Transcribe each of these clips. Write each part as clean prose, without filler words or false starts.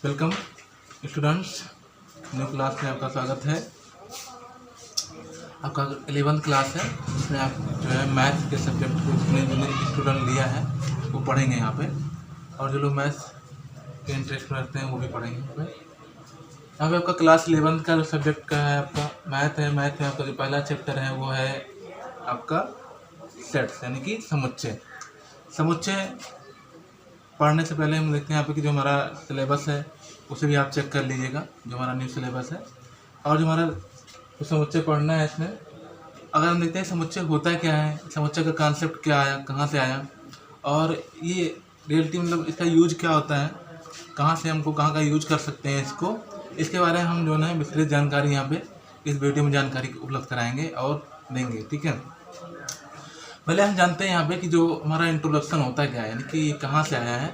Welcome students, new class में आपका स्वागत है। आपका 11th क्लास है, इसमें आप जो है मैथ्स के सब्जेक्ट को जितने स्टूडेंट लिया है वो पढ़ेंगे यहाँ पे, और जो लोग मैथ्स के इंटरेस्ट रखते हैं वो भी पढ़ेंगे यहाँ पे। आपका क्लास 11th का जो सब्जेक्ट का है आपका मैथ है। मैथ में आपका जो पहला चैप्टर है वो है आपका सेट्स, यानी कि समुच्चय। समुच्चय पढ़ने से पहले हम देखते हैं यहाँ पे कि जो हमारा सिलेबस है उसे भी आप चेक कर लीजिएगा, जो हमारा न्यू सिलेबस है। और जो हमारा जो समुच्चय पढ़ना है इसमें अगर हम देखते हैं समुच्चय होता क्या है, समुच्चय का कॉन्सेप्ट क्या आया, कहाँ से आया, और ये रियलिटी मतलब इसका यूज क्या होता है, कहाँ से हमको कहाँ का यूज कर सकते हैं इसको, इसके बारे में हम जो है विस्तृत जानकारी यहाँ पे इस वीडियो में जानकारी उपलब्ध कराएंगे और देंगे। ठीक है, पहले हम जानते हैं यहाँ पे कि जो हमारा इंट्रोडक्शन होता क्या है, यानी कि कहाँ से आया है।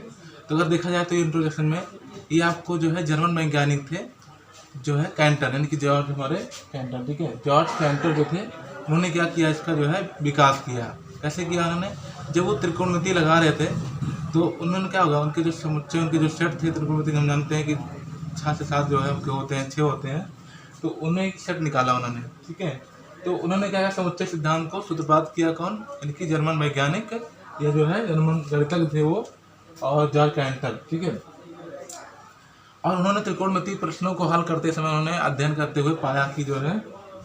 तो अगर देखा जाए तो इंट्रोडक्शन में ये आपको जो है जर्मन वैज्ञानिक थे जो है कैंटर, यानी कि जॉर्ज हमारे कैंटर, ठीक है, जॉर्ज कैंटर जो थे उन्होंने क्या किया, इसका जो है विकास किया। कैसे किया उन्होंने, जब वो त्रिकोणमिति लगा रहे थे तो उन्होंने क्या होगा, उनके जो समुच्चय उनके जो सेट थे त्रिकोणमिति, हम जानते हैं कि 6 से 7 जो है उनके होते हैं, 6 होते हैं, तो उन्हें एक सेट निकाला उन्होंने। ठीक है, तो उन्होंने क्या किया, समुच्चय सिद्धांत को सूत्रपात किया। कौन, यानी कि जर्मन वैज्ञानिक, ये जो है जर्मन गणितज्ञ थे वो, और जॉर्ज कैंटर। ठीक है, और उन्होंने त्रिकोणमिति प्रश्नों को हल करते समय उन्होंने अध्ययन करते हुए पाया कि जो है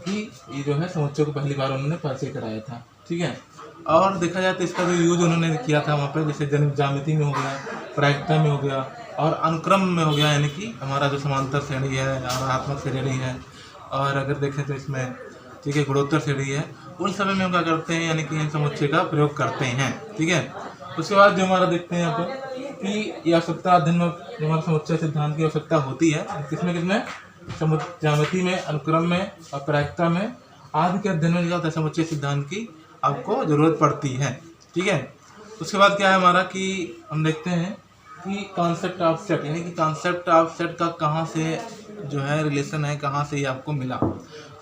कि ये जो है समुच्चय को पहली बार उन्होंने परिचय कराया था। ठीक है, और देखा जाए तो इसका जो यूज उन्होंने किया था वहाँ पे, जैसे ज्यामिति में हो गया, प्रायिकता में हो गया, और अनुक्रम में हो गया, यानी कि हमारा जो समांतर श्रेणी है, आरोहणात्मक श्रेणी है, और अगर देखें तो इसमें ठीक है गुणोत्तर श्रेणी है, उन समय में हम क्या करते हैं, यानी कि इन समुच्चय का प्रयोग करते हैं। ठीक है, उसके बाद जो हमारा देखते हैं यहाँ पे कि ये आवश्यकता अध्ययन में जो हमारा समुच्चय सिद्धांत की आवश्यकता होती है, किसमें ज्यामिति में, अनुक्रम में और प्रायिकता में आदि के अध्ययन में क्या होता है, समुच्चय सिद्धांत की आपको जरूरत पड़ती है। ठीक है, उसके बाद क्या है हमारा कि हम देखते हैं कि कॉन्सेप्ट ऑफ सेट, यानी कि कॉन्सेप्ट ऑफ सेट का कहाँ से जो है रिलेशन है, कहाँ से ये आपको मिला।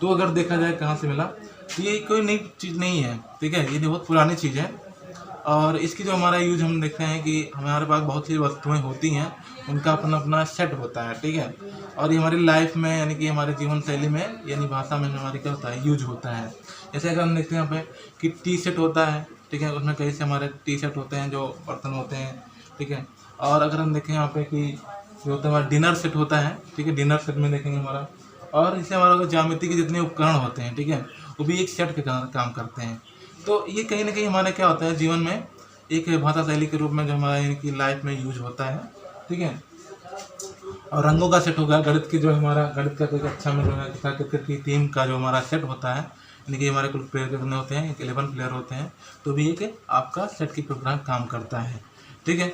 तो अगर देखा जाए कहाँ से मिला, तो ये कोई नई चीज़ नहीं है। ठीक है, ये बहुत पुरानी चीज़ है, और इसकी जो हमारा यूज हम देखते हैं कि हमारे पास बहुत सी वस्तुएं होती हैं, उनका अपना अपना सेट होता है। ठीक है, और ये हमारी लाइफ में, यानी कि हमारे जीवन शैली में, यानी भाषा में हमारी क्या होता है, यूज होता है। जैसे अगर हम देखते हैं यहाँ पे कि टी सेट होता है, ठीक है, उसमें कई से हमारे टी सेट होते हैं जो बर्तन होते हैं। ठीक है, और अगर हम देखें यहाँ पे कि जो होता है हमारा डिनर सेट होता है, ठीक है, डिनर सेट में देखेंगे हमारा, और इससे हमारा ज्यामिति के जितने उपकरण होते हैं, ठीक है, वो भी एक सेट के काम करते हैं। तो ये कहीं ना कहीं हमारा क्या होता है, जीवन में एक भाषा शैली के रूप में जो हमारा यानी कि लाइफ में यूज होता है। ठीक है, और रंगों का सेट होगा, गणित की जो हमारा गणित का कोई अच्छा में जो है क्रिकेट की टीम का जो हमारा सेट होता है, यानी कि हमारे कुल प्लेयर कितने होते हैं, 11 प्लेयर होते हैं, तो भी एक आपका सेट की प्रोग्राम काम करता है। ठीक है,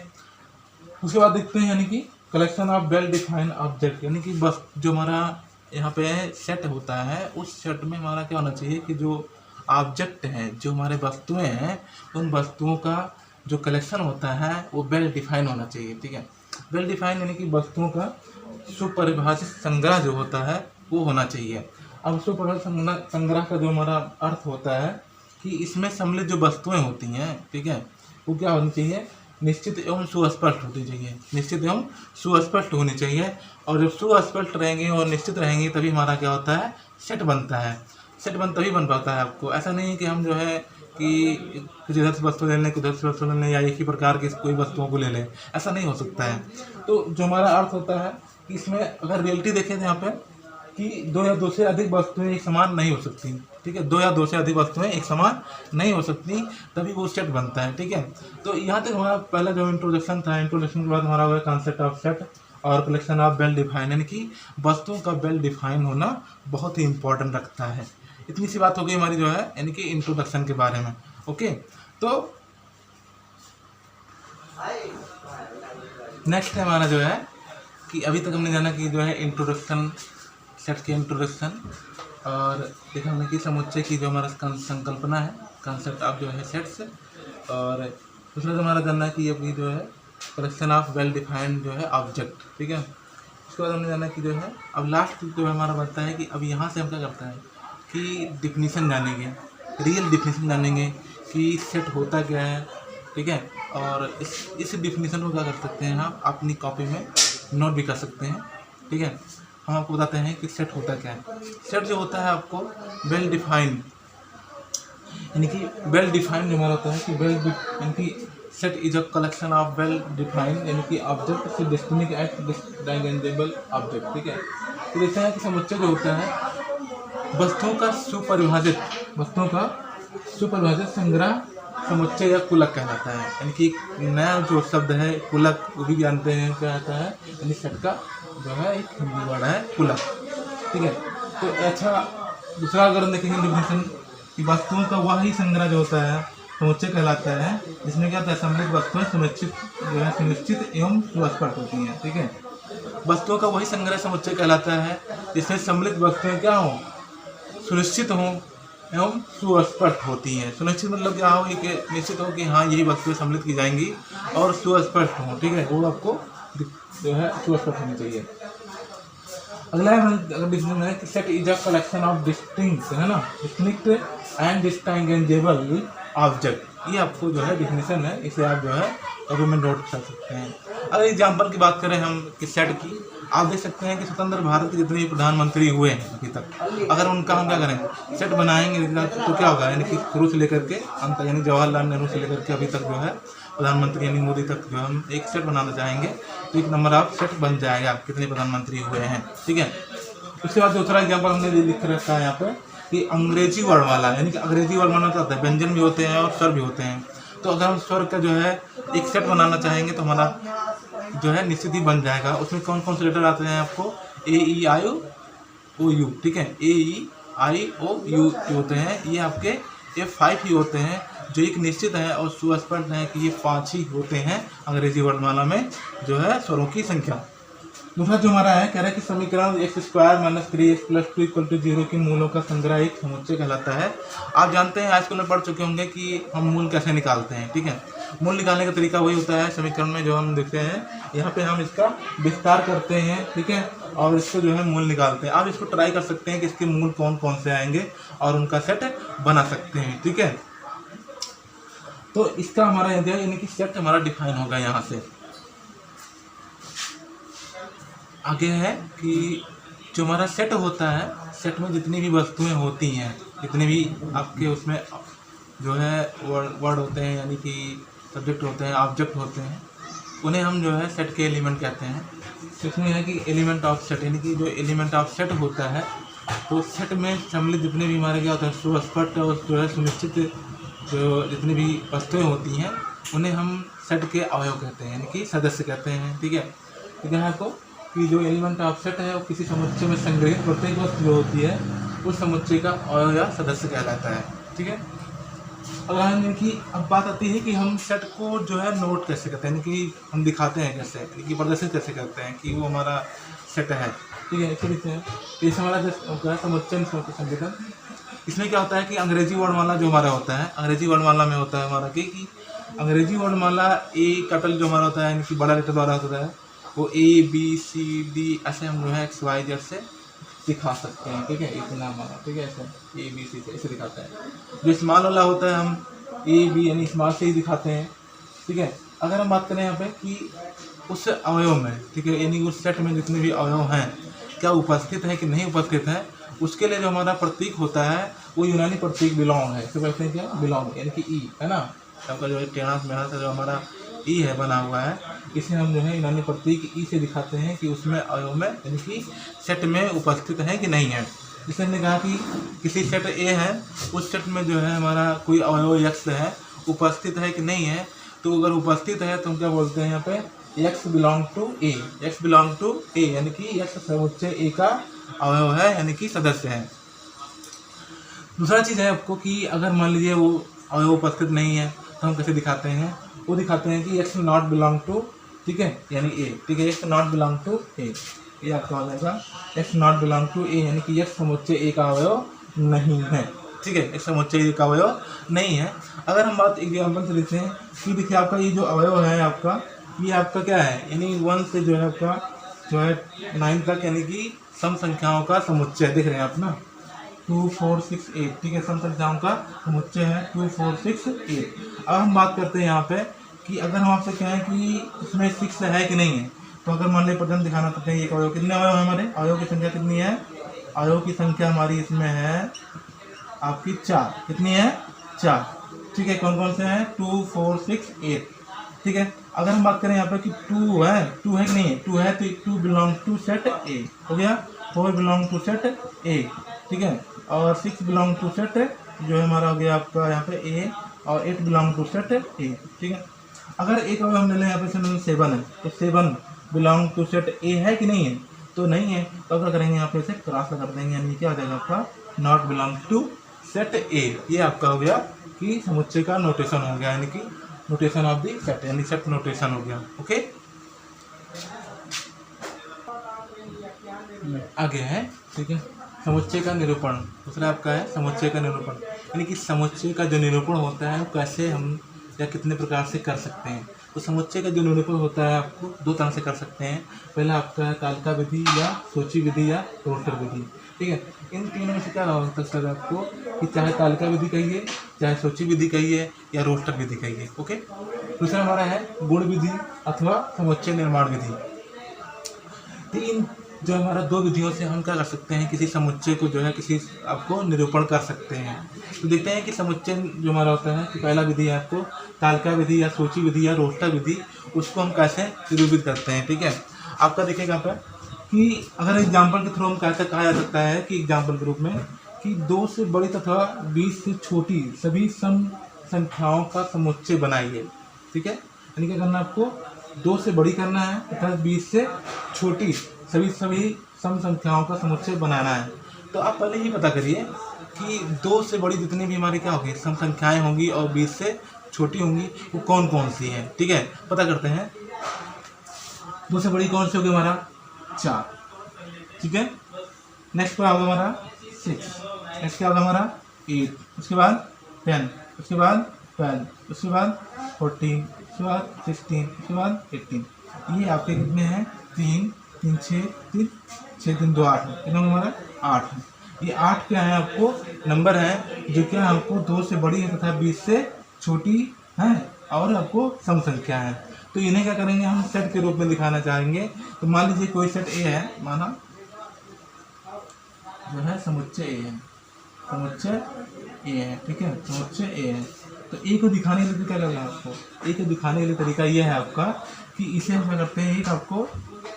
उसके बाद देखते हैं यानी कि collection of well defined object, यानी कि बस जो हमारा यहाँ पे सेट होता है, उस सेट में हमारा क्या होना चाहिए कि जो ऑब्जेक्ट हैं, जो हमारे वस्तुएं हैं, उन वस्तुओं का जो कलेक्शन होता है वो वेल डिफाइन होना चाहिए। ठीक है, वेल डिफाइन यानी कि वस्तुओं का सुपरिभाषित संग्रह जो होता है वो होना चाहिए। अब सुपरिभाषित संग्रह का जो हमारा अर्थ होता है कि इसमें सम्मिलित जो वस्तुएं होती हैं, ठीक है, वो क्या होनी चाहिए, निश्चित एवं सुस्पष्ट होनी चाहिए, निश्चित एवं सुस्पष्ट होनी चाहिए। और जब सुस्पष्ट रहेंगे और निश्चित रहेंगे तभी हमारा क्या होता है, सेट बनता है। सेट तभी बन पाता है आपको। ऐसा नहीं है कि हम जो है कि कुछ इधर से वस्तु ले लें, कुछ उधर से वस्तु ले लें, या एक ही प्रकार की कोई वस्तुओं को ले लें, ऐसा नहीं हो सकता है। तो जो हमारा अर्थ होता है कि इसमें अगर रियलिटी देखें तो यहाँ पे कि 2 या 2 से अधिक वस्तुएं एक समान नहीं हो सकती। ठीक है, 2 या 2 से अधिक वस्तुएं एक समान नहीं हो सकती, तभी वो सेट बनता है। ठीक है, तो यहाँ तक हमारा पहला जो इंट्रोडक्शन था, इंट्रोडक्शन के बाद हमारा हुआ कॉन्सेप्ट ऑफ सेट और कलेक्शन ऑफ वेल डिफाइन, यानी कि वस्तुओं का वेल डिफाइन होना बहुत ही इंपॉर्टेंट रखता है। इतनी सी बात हो गई हमारी जो है यानी कि इंट्रोडक्शन के बारे में। ओके, तो नेक्स्ट है हमारा जो है कि अभी तक हमने जाना कि जो है इंट्रोडक्शन, सेट के इंट्रोडक्शन, और देखा हमने कि समुच्चय की जो हमारा संकल्पना है, कॉन्सेप्ट ऑफ जो है सेट्स, और दूसरा जो हमारा जानना है कि अभी जो है कलेक्शन ऑफ वेल डिफाइंड जो है ऑब्जेक्ट। ठीक है, उसके बाद हमने जाना कि जो है अब लास्ट जो है हमारा बनता है कि अब यहाँ से हम क्या करते हैं कि डिफिनीशन जानेंगे, रियल डिफिनीशन जानेंगे कि सेट होता क्या है। ठीक है, और इस डिफिनीशन को क्या कर सकते हैं आप अपनी कॉपी में नोट भी कर सकते हैं। ठीक है, हम आपको बताते हैं कि सेट होता क्या है। सेट जो होता है आपको वेल डिफाइंड, यानी कि वेल डिफाइंड हमारा होता है कि यानी कि set is a collection of well defined यानी कि ऑब्जेक्ट से डिस्टिंक्ट एट डिस्टिंग्विशेबल ऑब्जेक्ट। ठीक है, तो देखते हैं कि समुच्चय जो होता है वस्तुओं का सुपरिभाषित संग्रह समुच्चय या कुलक कहलाता है। यानी कि नया जो शब्द है कुलक, वो भी जानते हैं क्या आता है, यानी सेट का जो है एक हिंदी वर्ड है कुलक। ठीक है, तो अच्छा दूसरा अगर देखेंगे डिफिनेशन कि वस्तुओं का वही संग्रह जो होता है समुच्चय कहलाता है, जिसमें क्या होता है सम्मिलित वस्तुएं सुनिश्चित एवं सुस्पष्ट होती हैं। ठीक है, वस्तुओं का वही संग्रह समुच्चय कहलाता है जिसमें सम्मिलित वस्तुएं क्या हो, सुनिश्चित हों एवं सुस्पष्ट होती हैं। सुनिश्चित मतलब क्या हो कि निश्चित हो कि हाँ यही वस्तुएं सम्मिलित की जाएंगी और सुस्पष्ट हों। ठीक है, वो आपको जो है सुस्पष्ट होनी चाहिए। अगला है डिफिनेशन है कि set is a collection of distinct, है ना, डिस्टिंक्ट एंड डिस्टिंग्विशेबल ऑब्जेक्ट। ये आपको जो है डिफिनेशन है, इसे आप जो है कभी में नोट कर सकते हैं। अगर एग्जाम्पल की बात करें हम कि सेट की, आप देख सकते हैं कि स्वतंत्र भारत के जितने भी प्रधानमंत्री हुए हैं अभी तक, अगर उनका हम क्या करेंगे सेट बनाएंगे तो क्या होगा, यानी कि शुरू से लेकर के अंत, यानी जवाहरलाल नेहरू से लेकर के अभी तक जो है प्रधानमंत्री यानी मोदी तक जो हम एक सेट बनाना चाहेंगे तो एक नंबर ऑफ सेट बन जाएगा कितने प्रधानमंत्री हुए हैं। ठीक है, उसके बाद दूसरा एग्जाम्पल हमने लिख रखा है यहाँ पे कि अंग्रेजी वर्णमाला, यानी कि अंग्रेजी वर्णमाला क्या होता है, व्यंजन भी होते हैं और स्वर भी होते हैं। तो अगर हम स्वर का जो है एक सेट बनाना चाहेंगे तो हमारा जो है निश्चित ही बन जाएगा। उसमें कौन कौन से लेटर आते हैं आपको, ए ई आई ओ यू। ठीक है, ए ई आई ओ यू होते हैं, ये आपके ये 5 ही होते हैं जो एक निश्चित है और सुस्पष्ट है कि ये 5 ही होते हैं अंग्रेजी वर्णमाला में जो है स्वरों की संख्या। दूसरा जो हमारा है कह रहा है कि समीकरण x² - 3x + 2 = 0 के मूलों का संग्रह एक समुच्चय कहलाता है। आप जानते हैं हाईस्कूल में पढ़ चुके होंगे कि हम मूल कैसे निकालते हैं। ठीक है, मूल निकालने का तरीका वही होता है समीकरण में जो हम देखते हैं, यहाँ पे हम इसका विस्तार करते हैं। ठीक है, और इसको जो है मूल निकालते हैं। आप इसको ट्राई कर सकते हैं कि इसके मूल कौन कौन से आएंगे और उनका सेट बना सकते हैं। ठीक है, तो इसका हमारा यानी कि सेट हमारा डिफाइन होगा। यहाँ से आगे है कि जो हमारा सेट होता है, सेट में जितनी भी वस्तुएं होती हैं, जितने भी आपके उसमें जो है वर्ड होते हैं, यानी कि सब्जेक्ट होते हैं, ऑब्जेक्ट होते हैं, उन्हें हम जो है सेट के एलिमेंट कहते हैं। इसमें है कि एलिमेंट ऑफ सेट, यानी कि जो एलिमेंट ऑफ सेट होता है, तो सेट में सम्मिलित जितने भी हमारे क्या होता है सुस्पष्ट और जो है सुनिश्चित जो जितनी भी वस्तुएं होती हैं उन्हें हम सेट के अवयव कहते हैं, यानी कि सदस्य कहते हैं। ठीक है, तो यहाँ को कि जो एलिमेंट ऑफ सेट है वो किसी समुच्चय में संग्रहित प्रत्येक वस्तु जो होती है उस समुच्चय का अवयव या सदस्य कहलाता है। ठीक है, अगर हम कि अब बात आती है कि हम सेट को जो है नोट कैसे करते हैं, यानी कि हम दिखाते हैं कैसे, यानी कि प्रदर्शित कैसे करते हैं कि वो हमारा सेट है। ठीक है, इसे लिखते हैं। जैसे हमारा जो समुच्चय संगठन, इसमें क्या होता है कि अंग्रेजी वर्णमाला जो हमारा होता है, अंग्रेजी वर्णमाला में होता है हमारा कि अंग्रेजी वर्णमाला ए कैपिटल जो हमारा होता है, यानी कि बड़ा लेटर द्वारा होता है, वो ABCD ऐसे हम जो है XYZ से दिखा सकते हैं। ठीक है, इतना हमारा, ठीक है, ऐसे ABC से ऐसे दिखाता है। जो स्मॉल वाला होता है हम AB यानी स्मॉल से ही दिखाते हैं। ठीक है, अगर हम बात करें यहाँ पे कि उस अवयव में, ठीक है, यानी उस सेट में जितने भी अवयव हैं क्या उपस्थित है कि नहीं उपस्थित है, उसके लिए जो हमारा प्रतीक होता है वो यूनानी प्रतीक बिलोंग है। इसे कहते हैं क्या, बिलोंग, यानी कि ई, है ना, आपका जो है टेढ़ा मेढ़ा सा जो हमारा ई है बना हुआ है, इसे हम जो है यूनानी प्रतीक ई से दिखाते हैं कि उसमें अवयव में यानी कि सेट में उपस्थित है कि नहीं है। जैसे हमने कहा कि किसी सेट ए है, उस सेट में जो है हमारा कोई अवयव x है उपस्थित है कि नहीं है, तो अगर उपस्थित है तो हम क्या बोलते हैं यहाँ पे x belong to A, x belong to A, यानी कि x समुच्चय ए का अवयव है, यानी कि सदस्य है। दूसरा चीज़ है आपको कि अगर मान लीजिए वो अवयव उपस्थित नहीं है तो हम कैसे दिखाते हैं, वो दिखाते हैं कि x नॉट बिलोंग टू, ठीक है, यानी ए, ठीक है, x नॉट बिलोंग टू ए, ये आपका हो जाएगा x not belong to A, यानी कि x समुच्चय ए का अवयव नहीं है। ठीक है, x समुच्चय ए का अवयव नहीं है। अगर हम बात एग्जाम्पल से लेते हैं कि देखिए आपका ये जो अवयव है आपका, ये आपका क्या है, यानी 1 से जो है आपका जो है 9 तक, यानी कि सम संख्याओं का समुच्चय दिख रहे हैं आप ना, 2 4 6 8, ठीक है, सम संख्याओं का समुच्चय है 2 4 6 8। अब हम बात करते हैं यहाँ पे कि अगर हम आपसे कहें कि इसमें 6 है कि नहीं है, तो अगर मान लीजिए प्रेजेंट दिखाना चाहते हैं एक अवयव, कितने अवयव है हमारे, अवयव की संख्या कितनी है, अवयव की संख्या हमारी इसमें है आपकी 4, कितनी है 4, ठीक है। कौन कौन से हैं, 2 4 6 8, ठीक है। अगर हम बात करें यहाँ पे कि 2 है कि नहीं, 2 है तो 2 बिलोंग टू सेट ए हो गया, 4 बिलोंग टू सेट ए, ठीक है, और 6 बिलोंग टू सेट जो है हमारा हो गया आपका यहाँ पे ए, और 8 बिलोंग टू सेट ए, ठीक है। अगर एक अगर हम ले लें यहाँ पे 7 है तो 7 बिलोंग टू सेट ए है कि नहीं है, तो नहीं है, तो क्या करेंगे यहाँ पे इसे क्रॉस लगा देंगे, यानी क्या हो जाएगा आपका not belong to set A. ये आपका हो गया कि समुच्चय का नोटेशन हो गया, यानी कि नोटेशन ऑफ दी सेट, यानी सेट नोटेशन हो गया। ओके, आगे है, ठीक है, समुच्चय का निरूपण। दूसरा आपका है समुच्चय का निरूपण, यानी कि समुच्चय का जो निरूपण होता है वो कैसे हम या कितने प्रकार से कर सकते हैं। तो समुच्चय का जो निरूपण होता है आपको 2 तरह से कर सकते हैं। पहला आपका है तालिका विधि या सूची विधि या रोस्टर विधि, ठीक है। इन तीनों में से क्या हो सकता है आपको कि चाहे तालिका विधि कहिए, चाहे सूची विधि कहिए या रोस्टर विधि कहिए। ओके, दूसरा हमारा है गुण विधि अथवा समुच्चय निर्माण विधि। तीन जो हमारा 2 विधियों से हम क्या कर सकते हैं, किसी समुच्चय को जो है किसी आपको निरूपण कर सकते हैं। तो देखते हैं कि समुच्चय जो हमारा होता है कि पहला विधि है आपको तालिका विधि या सूची विधि या रोस्टर विधि, उसको हम कैसे निरूपित करते हैं, ठीक है। आपका देखिएगा यहाँ पर कि अगर एग्जाम्पल के थ्रू हम कहा जा सकता है कि एग्जाम्पल के रूप में कि 2 से बड़ी तथा 20 से छोटी सभी सम संख्याओं का समुच्चय बनाइए, ठीक है। यानी क्या करना है आपको, 2 से बड़ी करना है तथा 20 से छोटी सभी सम संख्याओं का समुच्चय बनाना है। तो आप पहले ही पता करिए कि 2 से बड़ी जितनी भी हमारी क्या होगी सम संख्याएं होंगी और 20 से छोटी होंगी वो कौन कौन सी हैं, ठीक है। पता करते हैं, 2 से बड़ी कौन सी होगी हमारा 4, ठीक है। नेक्स्ट क्या होगा हमारा 6, नेक्स्ट क्या होगा हमारा 8, उसके बाद 10, उसके बाद 12, उसके बाद 14, उसके बाद 16, उसके बाद 18। ये आपके कितने हैं 3 3 6 3 6 3 2 8 कितना हमारा 8 है। ये 8 क्या है आपको नंबर है जो क्या आपको 2 से बड़ी है तथा 20 से छोटी है और आपको सम संख्या है। तो इन्हें क्या करेंगे हम सेट के रूप में दिखाना चाहेंगे। तो मान लीजिए कोई सेट ए है, माना जो है समुच्चय ए है, समुच्चय ए है, ठीक है, समुच्चय ए है। तो ए को दिखाने के लिए क्या करना है आपको, ए को दिखाने के लिए तरीका ये है आपका कि इसे हम क्या करते हैं, एक आपको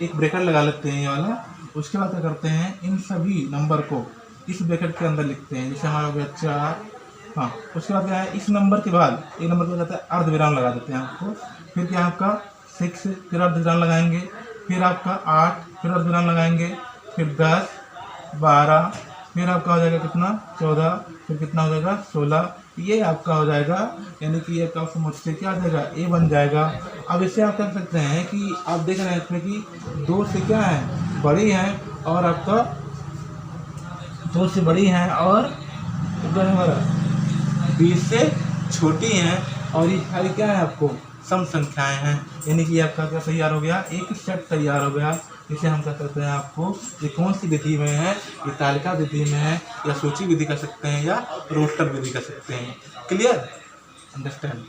एक ब्रैकेट लगा लेते हैं ये वाला, उसके बाद क्या करते हैं इन सभी नंबर को इस ब्रैकेट के अंदर लिखते हैं। जैसे हमारा हो गया 4, हाँ, उसके बाद क्या है इस नंबर के बाद एक नंबर को कहते हैं अर्धविराम लगा देते हैं आपको, फिर क्या आपका 6 फिर अर्धविराम लगाएंगे, फिर आपका 8 फिर अर्धविराम लगाएंगे, फिर 10 12 फिर आपका हो जाएगा कितना 14, फिर कितना हो जाएगा 16। ये आपका हो जाएगा, यानी कि ये आपका समुच्चय क्या आ जाएगा ए बन जाएगा। अब इससे आप कर सकते हैं कि आप देख रहे हैं इसमें कि 2 से क्या है बड़ी है और आपका 2 से बड़ी है और हमारा 20 से छोटी हैं और ये सारी क्या है आपको सम संख्याएं हैं। यानी कि आपका क्या तैयार हो गया, एक सेट तैयार हो गया। इसे हम क्या करते हैं आपको, ये कौन सी विधि में है, ये तालिका विधि में है या सूची विधि कर सकते हैं या रोस्टर विधि कर सकते हैं। Clear, understand.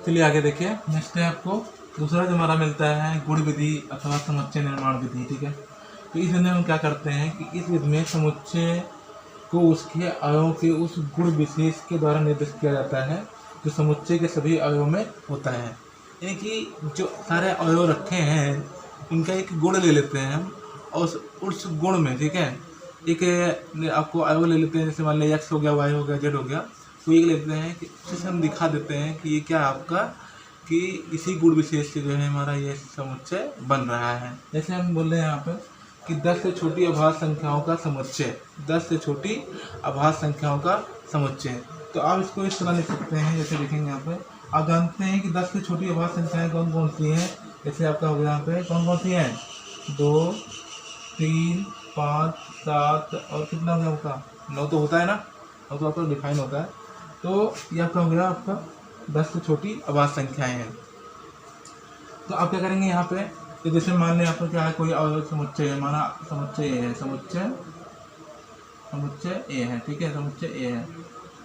चलिए आगे देखिए, नेक्स्ट है आपको दूसरा जो हमारा मिलता है गुण विधि अथवा समुच्चय निर्माण विधि, ठीक है। तो इस विधि में हम क्या करते हैं कि इस विधि में समुच्चय को उसके अवयवों के उस गुण विशेष के द्वारा निर्दिष्ट किया जाता है जो समुच्चय के सभी अवयवों में होता है। यानी कि जो सारे अवयव रखे हैं इनका एक गुण ले लेते हैं हम और उस गुण में, ठीक है, एक आपको अवयव ले लेते हैं। जैसे मान लिया x हो गया, y हो गया, z हो गया, तो ये लेते हैं कि उसे हम दिखा देते हैं कि ये क्या आपका कि इसी गुण विशेष से जो है हमारा ये समुच्चय बन रहा है। जैसे हम बोल रहे हैं यहाँ पर कि 10 से छोटी अभाज्य संख्याओं का समुच्चय, 10 से छोटी अभाज्य संख्याओं का समुच्चय। तो आप इसको इस तरह लिख सकते हैं, जैसे लिखेंगे यहाँ पे, आप जानते हैं कि 10 से छोटी अभाज्य संख्याएं कौन कौन सी हैं। जैसे आपका हो गया यहाँ पे कौन कौन सी हैं, 2 3 5 7 और कितना हो गया आपका 9 तो होता है ना, 9 तो आपका डिफाइन होता है। तो ये आपका हो गया आपका 10 से छोटी अभाज्य संख्याएं हैं। तो आप क्या करेंगे यहाँ पे, तो जैसे मान लें आपको क्या है कोई समुच्चय है, माना समुच्चय ए है, समुच्चय ए है, ठीक है, समुच्चय ए है।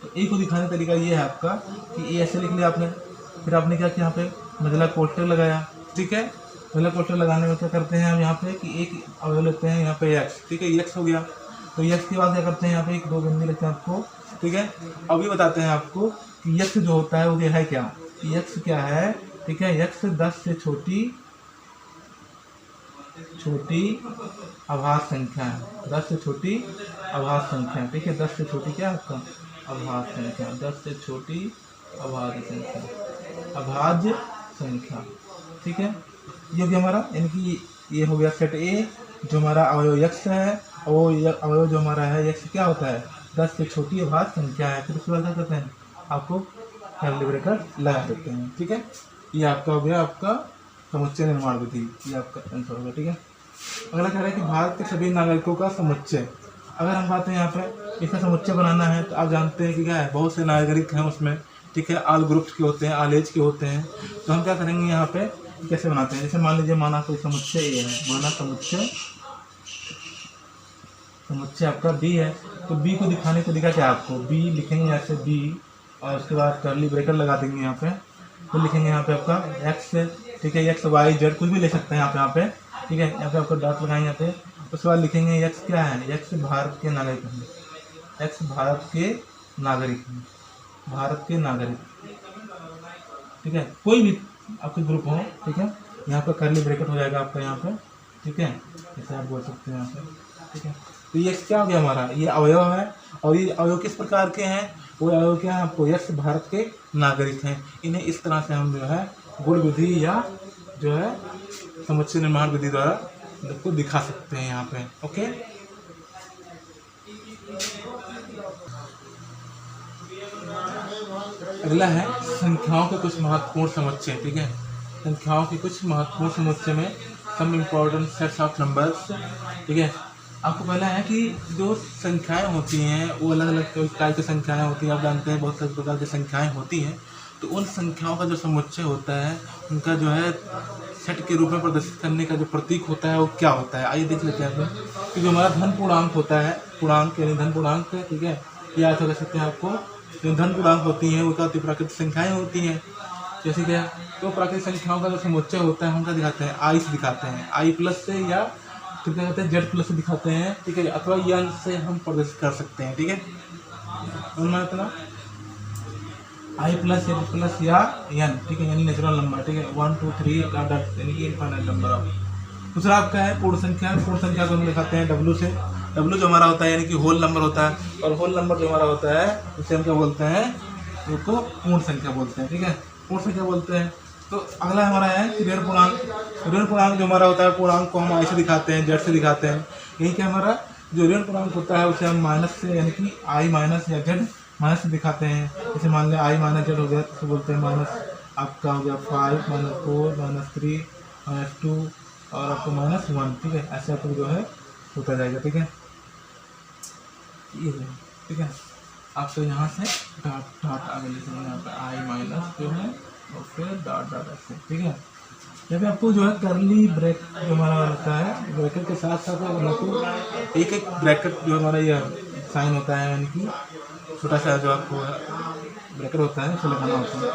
तो ए को दिखाने का तरीका ये है आपका कि ए ऐसे लिख लिया आपने, फिर आपने क्या किया, यहाँ पे मझला कोष्टक लगाया, ठीक है। मझला कोष्टक लगाने में क्या करते हैं हम यहाँ पे कि एक अवयव लेते हैं यहाँ पे x, ठीक है, x हो गया। तो x के बाद क्या करते हैं यहाँ पे एक दो बिंदु लेते हैं आपको, ठीक है। अभी बताते हैं आपको कि x जो होता है वो है क्या, x क्या है, ठीक है। x 10 से छोटी अभाज्य संख्या है, 10 से छोटी अभाज्य संख्या, ठीक है। 10 से छोटी क्या है आपका अभाज्य संख्या, 10 से छोटी अभाज्य संख्या, ठीक है। ये हो गया हमारा, यानी कि ये हो गया सेट ए जो हमारा अवयव x है, और वो अवयव जो हमारा है x क्या होता है 10 से छोटी अभाज्य संख्या है। फिर उसके बाद क्या करते हैं, आपको कर्ली ब्रैकेट लगा देते हैं, ठीक है। ये आपका हो गया आपका समुच्चय निर्माण विधि, ये आपका आंसर होगा, ठीक है। अगला कह रहा है कि भारत के सभी नागरिकों का समुच्चय। अगर हम बात है यहाँ पे इसका समुच्चय बनाना है तो आप जानते हैं कि क्या है, बहुत से नागरिक हैं उसमें, ठीक है। ऑल ग्रुप्स के होते हैं, ऑल एज के होते हैं। तो हम क्या करेंगे यहाँ पे, कैसे बनाते हैं, जैसे मान लीजिए माना कोई समुच्चय ये है, माना समुच्चय आपका बी है। तो बी को दिखाने को दिखा क्या आपको, बी लिखेंगे ऐसे बी, और उसके बाद कर्ली ब्रैकेट लगा देंगे यहाँ पे। तो लिखेंगे यहाँ पे आपका एक्स, ठीक है, एक्स वाई जेड कुछ भी ले सकते हैं यहाँ पे, ठीक है। यहाँ पे आपको डॉट लगाएंगे यहाँ पे। उसके बाद लिखेंगे एक्स क्या है, एक्स भारत के नागरिक हैं, एक्स भारत के नागरिक हैं, भारत के नागरिक, ठीक है। कोई भी आपके ग्रुप हो, ठीक है। यहाँ पे कर्ली ब्रैकेट हो जाएगा आपका यहाँ पे, ठीक है, जैसे आप बोल सकते हैं यहाँ पे, ठीक है। तो ये क्या हो गया हमारा, ये अवयव है। और ये अवयव किस प्रकार के हैं, वो अवयव क्या है आपको, यस भारत के नागरिक हैं। इन्हें इस तरह से हम जो है गुण विधि या जो है समुच्चय निर्माण विधि द्वारा को दिखा सकते हैं यहाँ पे, ओके। अगला है संख्याओं के कुछ महत्वपूर्ण समुच्चय, ठीक है। संख्याओं के कुछ महत्वपूर्ण समुच्चय में some important sets of numbers, ठीक है। आपको पहला है कि जो संख्याएं होती हैं वो अलग अलग प्रकार की संख्याएं होती हैं, आप जानते हैं बहुत सारे प्रकार की संख्याएं होती हैं। तो उन संख्याओं का जो समुच्चय होता है उनका जो है सेट के रूप में प्रदर्शित करने का जो प्रतीक होता है वो क्या होता है, आइए देख लेते हैं आप। कि जो हमारा धन पूर्णांक होता है, पूर्णांक यानी धन पूर्णांक, ठीक है, या ऐसा कह सकते हैं आपको, जो धन पूर्णांक होती हैं वो क्या होती है, प्राकृतिक संख्याएँ होती हैं, जैसे क्या। तो प्राकृतिक संख्याओं का जो समुच्चय होता है हम क्या दिखाते हैं, आई से दिखाते हैं, आई प्लस से, या तो क्या कहते हैं जेड प्लस से दिखाते हैं, ठीक है, अथवा यन से हम प्रदर्शित कर सकते हैं, ठीक है। मतलब आई प्लस जेड प्लस या एन, ठीक है, यानी नेचुरल नंबर, ठीक है, 1 2 3 यानी कि इनफाइनाइट नंबर ऑफ। दूसरा आपका है पूर्ण संख्या। पूर्ण संख्या को हम दिखाते हैं डब्ल्यू से। डब्ल्यू जो हमारा होता है यानी कि होल नंबर होता है, और होल नंबर जो हमारा होता है उसे हम क्या बोलते हैं, उसको पूर्ण संख्या बोलते हैं, ठीक है, पूर्ण संख्या बोलते हैं। तो अगला हमारा है कि ऋण पूर्णांक। ऋण पूर्णांक जो हमारा होता है, पूर्णांक को हम आई से दिखाते हैं, जेड से दिखाते हैं। यही क्या हमारा जो ऋण पूर्णांक होता है उसे हम माइनस से, यानी कि आई माइनस या जेड माइनस से दिखाते हैं। जैसे मान लें आई माइनस जेड हो गया तो बोलते हैं माइनस आपका हो गया 5 -4 -3 -2 और आपको -1, ठीक है, ऐसे आपको जो है होता जाएगा, ठीक है, ये ठीक है। आपको यहाँ से डॉट डॉट आगे लिखेंगे यहाँ पे आई माइनस जो है और फिर डॉट डॉट ऐसे, ठीक है। यहाँ पे आपको जो है करली ब्रैकेट जो हमारा होता है, ब्रैकेट के साथ साथ आपको एक एक ब्रैकेट जो हमारा ये साइन होता है, यानी कि छोटा सा जो आपको ब्रैकेट होता है उसे लगाना होता है।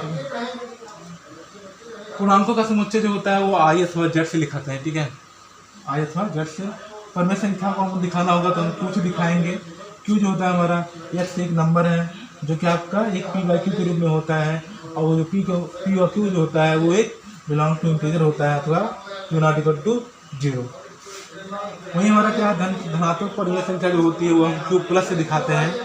पूर्णांकों का समुच्चय जो होता है वो आई अथवा जेड से लिखाते हैं, ठीक है, आई अथवा जेड से। परमेय संख्या को हमको दिखाना होगा तो हम क्यू से दिखाएंगे। क्यू जो होता है हमारा एक्स एक नंबर है जो कि आपका एक पी बाई क्यू के रूप में होता है, और वो जो पी और क्यू जो होता है वो एक बिलोंग टू इंटीजर होता है, अथवा क्यू नॉट इक्वल टू 0। वहीं हमारा क्या धनात्मक परिमेय संख्या जो होती है वो हम क्यू प्लस से दिखाते हैं,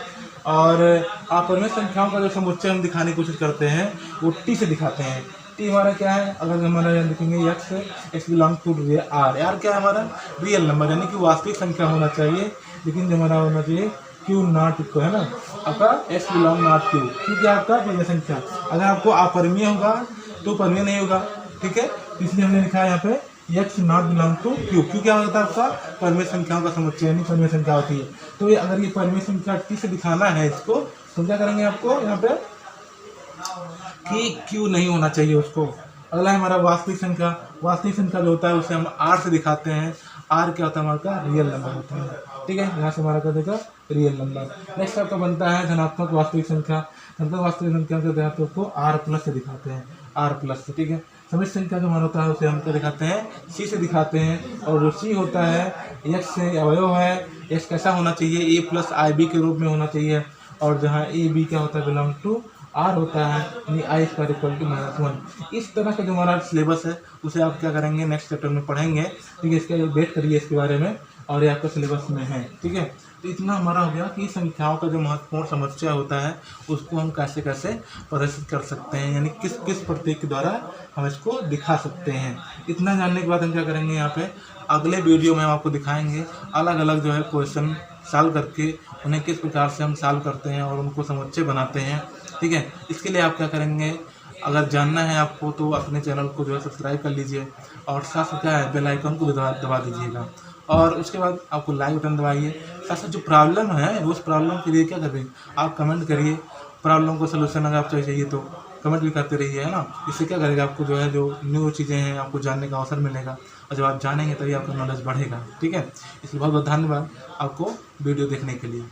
और अपरिमेय संख्याओं का जो समुच्चय हम दिखाने की कोशिश करते हैं वो टी से दिखाते हैं। टी हमारा क्या है, अगर हमारा यहाँ लिखेंगे X belong to R. R क्या है हमारा रियल नंबर, यानी कि वास्तविक संख्या होना चाहिए, लेकिन जो हमारा होना चाहिए क्यू नॉट इक्वल, है ना, आपका एक्स बिलोंग नॉट क्यू। क्योंकि आपका परिमेय संख्या अगर आपको अपरिमेय होगा तो परिमेय नहीं होगा, ठीक है, इसलिए हमने लिखा है यहाँ पे X not belong to Q. क्यों क्या होता है आपका परिमेय संख्याओं का समुच्चय, यानी परिमेय संख्या होती है। तो ये अगर ये परिमेय संख्या टी से दिखाना है इसको, तो क्या करेंगे आपको यहाँ पे कि क्यू नहीं होना चाहिए उसको। अगला है हमारा वास्तविक संख्या। वास्तविक संख्या जो होता है उसे हम आर से दिखाते हैं। आर क्या होता है हमारा रियल नंबर होता है, ठीक है। यहाँ से हमारा कर देगा रियल नंबर। नेक्स्ट आपका बनता है धनात्मक वास्तविक संख्या। धनात्मक वास्तविक संख्या के देहातों को आर प्लस से दिखाते हैं, आर प्लस से, ठीक है। समिश्र संख्या जो मान होता है उसे हम क्या दिखाते हैं, सी से दिखाते हैं। और जो सी होता है एक्स से अवयव है, एक्स कैसा होना चाहिए, ए प्लस आई बी के रूप में होना चाहिए। और जहाँ ए बी क्या होता है, बिलोंग टू आर होता है, यानी आई स्क्वायर इक्वल टू -1। इस तरह का जो हमारा सिलेबस है उसे आप क्या करेंगे, नेक्स्ट चैप्टर में पढ़ेंगे, ठीक है। इसका वेट करिए इसके बारे में, और ये आपका सिलेबस में है, ठीक है। तो इतना हमारा हो गया कि संख्याओं का जो महत्वपूर्ण समस्या होता है उसको हम कैसे कैसे प्रदर्शित कर सकते हैं, यानी किस किस प्रतीक के द्वारा हम इसको दिखा सकते हैं। इतना जानने के बाद हम क्या करेंगे, यहाँ पे अगले वीडियो में हम आपको दिखाएंगे अलग अलग जो है क्वेश्चन सॉल्व करके उन्हें किस प्रकार से हम सॉल्व करते हैं और उनको समुच्चय बनाते हैं, ठीक है। इसके लिए आप क्या करेंगे, अगर जानना है आपको तो अपने चैनल को जो है सब्सक्राइब कर लीजिए, और साथ साथ क्या है बेल आइकन को भी दबा दीजिएगा, और उसके बाद आपको लाइक बटन दबाइए। साथ साथ जो प्रॉब्लम है उस प्रॉब्लम के लिए क्या करें, आप कमेंट करिए, प्रॉब्लम को सलूशन अगर आप चाहिए तो कमेंट भी करते रहिए, है ना। इससे क्या करेगा, आपको जो है जो न्यू चीज़ें हैं आपको जानने का अवसर मिलेगा, और जब आप जानेंगे तभी आपका नॉलेज बढ़ेगा, ठीक है। इसलिए बहुत बहुत धन्यवाद आपको वीडियो देखने के लिए।